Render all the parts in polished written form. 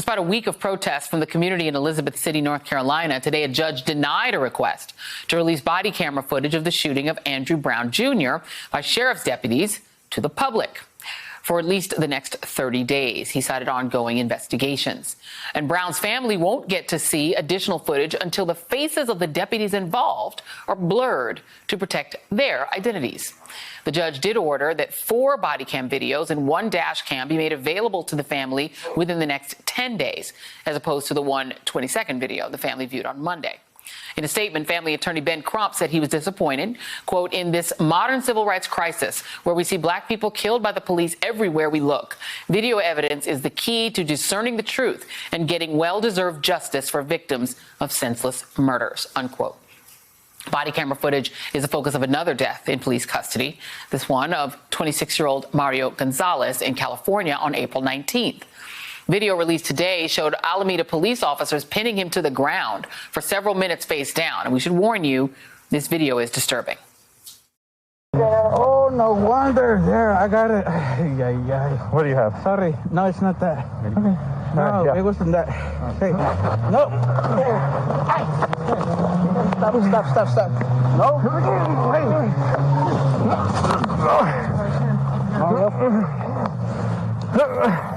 Despite a week of protests from the community in Elizabeth City, North Carolina, today a judge denied a request to release body camera footage of the shooting of Andrew Brown Jr. by sheriff's deputies to the public for at least the next 30 days. He cited ongoing investigations. And Brown's family won't get to see additional footage until the faces of the deputies involved are blurred to protect their identities. The judge did order that 4 body cam videos and 1 dash cam be made available to the family within the next 10 days, as opposed to the 1 20-second video the family viewed on Monday. In a statement, family attorney Ben Crump said he was disappointed, quote, in this modern civil rights crisis where we see black people killed by the police everywhere we look. Video evidence is the key to discerning the truth and getting well-deserved justice for victims of senseless murders, unquote. Body camera footage is the focus of another death in police custody, this one of 26-year-old Mario Gonzalez in California on April 19th. Video released today showed Alameda police officers pinning him to the ground for several minutes face down. And we should warn you, this video is disturbing. Oh, no wonder. There, I got it. What do you have? Sorry. No, it's not that. Okay. No, yeah. It wasn't that. Hey. No. Stop. No. Wait.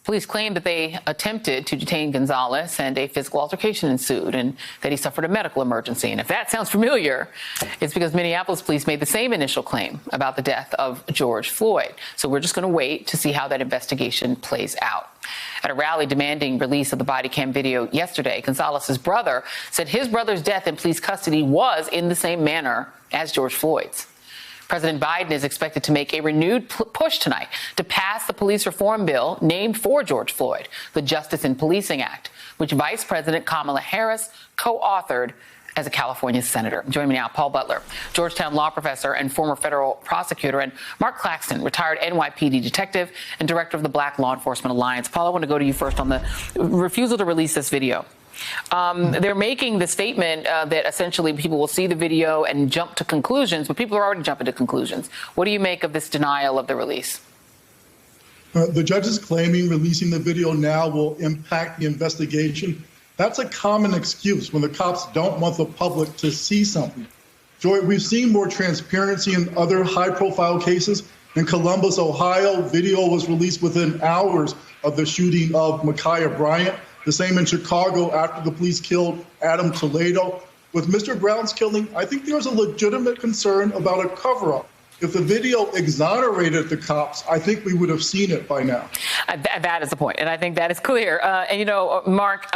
Police claimed that they attempted to detain Gonzalez and a physical altercation ensued and that he suffered a medical emergency. And if that sounds familiar, it's because Minneapolis police made the same initial claim about the death of George Floyd. So we're just going to wait to see how that investigation plays out. At a rally demanding release of the body cam video yesterday, Gonzalez's brother said his brother's death in police custody was in the same manner as George Floyd's. President Biden is expected to make a renewed push tonight to pass the police reform bill named for George Floyd, the Justice in Policing Act, which Vice President Kamala Harris co-authored as a California senator. Joining me now, Paul Butler, Georgetown law professor and former federal prosecutor, and Mark Claxton, retired NYPD detective and director of the Black Law Enforcement Alliance. Paul, I want to go to you first on the refusal to release this video. They're making the statement that essentially people will see the video and jump to conclusions, but people are already jumping to conclusions. What do you make of this denial of the release? The judge is claiming releasing the video now will impact the investigation. That's a common excuse when the cops don't want the public to see something. Joy, we've seen more transparency in other high-profile cases. In Columbus, Ohio, video was released within hours of the shooting of Ma'Khia Bryant. The same in Chicago after the police killed Adam Toledo. With Mr. Brown's killing, I think there's a legitimate concern about a cover-up. If the video exonerated the cops, I think we would have seen it by now. That is the point, and I think that is clear. And, you know, Mark,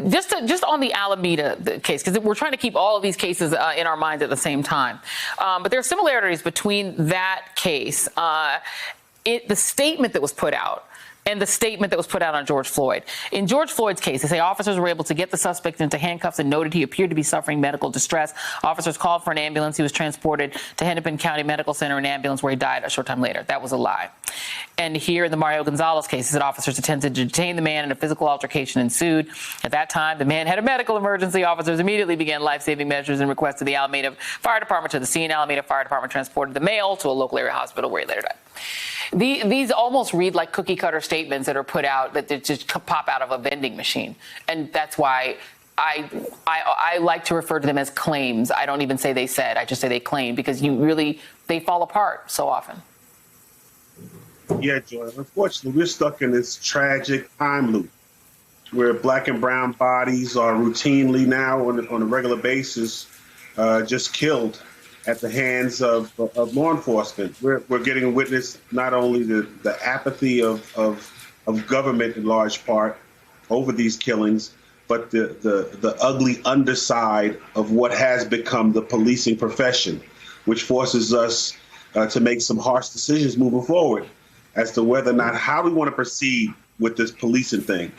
just on the Alameda case, because we're trying to keep all of these cases in our minds at the same time. But there are similarities between that case, the statement that was put out, and the statement that was put out on George Floyd. In George Floyd's case, they say officers were able to get the suspect into handcuffs and noted he appeared to be suffering medical distress. Officers called for an ambulance. He was transported to Hennepin County Medical Center in an ambulance where he died a short time later. That was a lie. And here in the Mario Gonzalez case, that officers attempted to detain the man and a physical altercation ensued. At that time, the man had a medical emergency. Officers immediately began life-saving measures and requested the Alameda Fire Department to the scene. Alameda Fire Department transported the male to a local area hospital where he later died. These almost read like cookie-cutter statements that are put out that just pop out of a vending machine. And that's why I like to refer to them as claims. I don't even say they said. I just say they claim, because they fall apart so often. Yeah, Joy. Unfortunately, we're stuck in this tragic time loop where black and brown bodies are routinely now on a regular basis just killed at the hands of law enforcement. We're getting to witness not only the apathy of government in large part over these killings, but the ugly underside of what has become the policing profession, which forces us to make some harsh decisions moving forward as to whether or not how we want to proceed with this policing thing.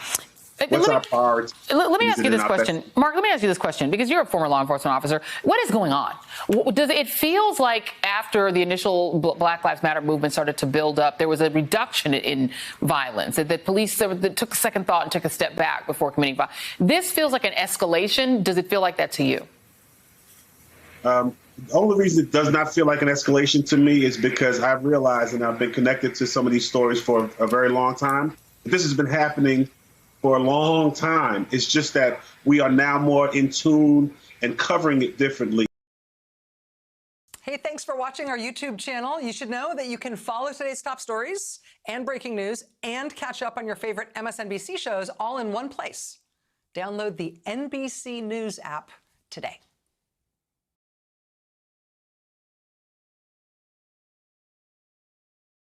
What's our priority? Let me ask you this question. Mark, let me ask you this question, because you're a former law enforcement officer. What is going on? It feels like after the initial Black Lives Matter movement started to build up, there was a reduction in violence, that police took a second thought and took a step back before committing violence. This feels like an escalation. Does it feel like that to you? The only reason it does not feel like an escalation to me is because I've realized, and I've been connected to some of these stories for a very long time, This has been happening for a long time. It's just that we are now more in tune and covering it differently. Hey, thanks for watching our YouTube channel. You should know that you can follow today's top stories and breaking news and catch up on your favorite MSNBC shows all in one place. Download the NBC News app today.